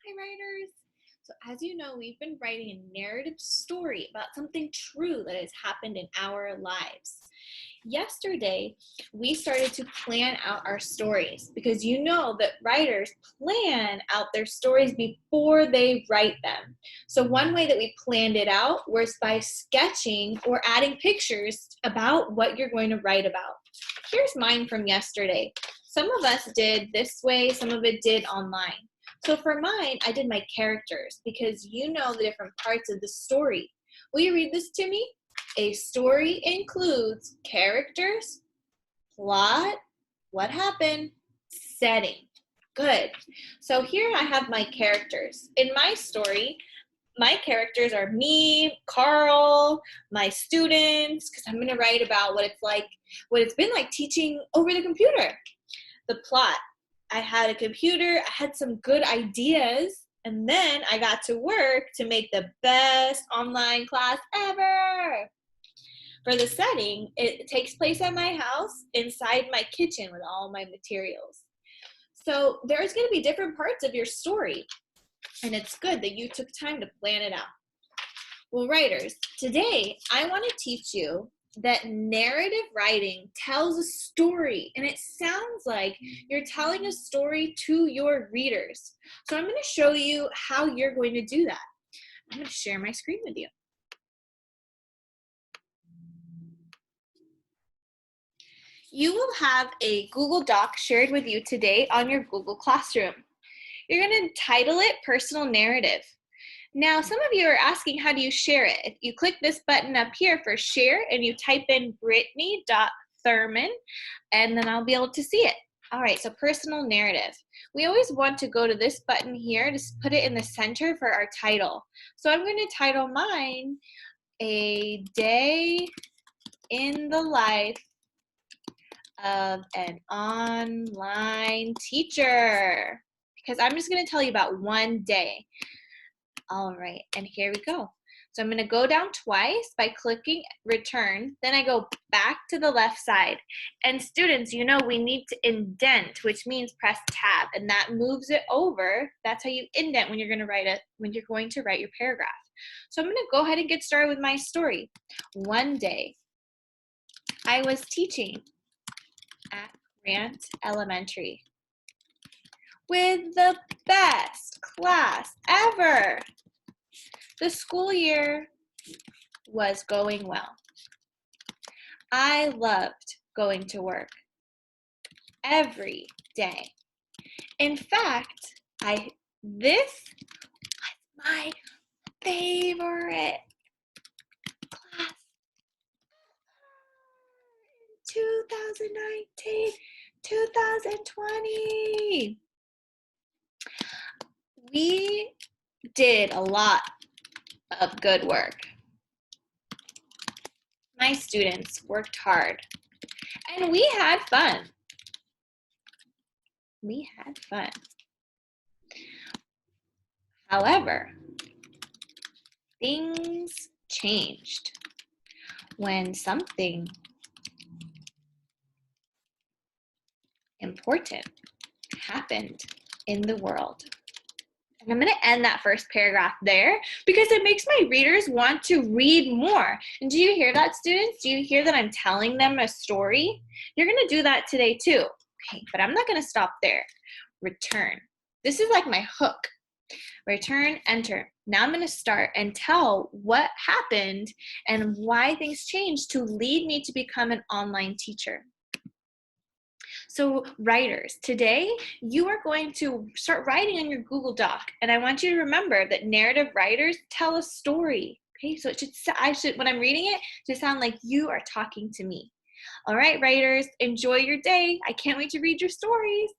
Hi, writers. So, as you know, we've been writing a narrative story about something true that has happened in our lives. Yesterday, we started to plan out our stories because you know that writers plan out their stories before they write them. So, one way that we planned it out was by sketching or adding pictures about what you're going to write about. Here's mine from yesterday. Some of us did this way, some of it did online. So for mine, I did my characters because you know the different parts of the story. Will you read this to me? A story includes characters, plot, what happened, setting. Good. So here I have my characters. In my story, my characters are me, Carl, my students, because I'm going to write about what it's been like teaching over the computer. The plot. I had a computer, I had some good ideas, and then I got to work to make the best online class ever. For the setting, it takes place at my house inside my kitchen with all my materials. So there's going to be different parts of your story, and it's good that you took time to plan it out. Well, writers, today I want to teach you that narrative writing tells a story, and it sounds like you're telling a story to your readers. So I'm going to show you how you're going to do that. I'm going to share my screen with you. You will have a Google Doc shared with you today on your Google Classroom. You're going to title it Personal Narrative. Now, some of you are asking, how do you share it? If you click this button up here for share and you type in Brittany.Thurman, and then I'll be able to see it. All right, so personal narrative. We always want to go to this button here to put it in the center for our title. So I'm going to title mine, A Day in the Life of an Online Teacher. Because I'm just going to tell you about one day. All right, and here we go. So I'm going to go down twice by clicking return. Then I go back to the left side. And students, you know we need to indent, which means press tab, and that moves it over. That's how you indent when you're going to write your paragraph. So I'm going to go ahead and get started with my story. One day, I was teaching at Grant Elementary with the best class ever. The school year was going well. I loved going to work every day. In fact, this was my favorite class. 2019, 2020. We did a lot of good work. My students worked hard, and we had fun. We had fun. However, things changed when something important happened in the world. And I'm going to end that first paragraph there because it makes my readers want to read more. And do you hear that, students? Do you hear that I'm telling them a story? You're going to do that today too. Okay, but I'm not going to stop there. Return. This is like my hook. Return, enter. Now I'm going to start and tell what happened and why things changed to lead me to become an online teacher. So writers, today you are going to start writing on your Google Doc, and I want you to remember that narrative writers tell a story. Okay, so when I'm reading it, it should sound like you are talking to me. All right, writers, enjoy your day. I can't wait to read your stories.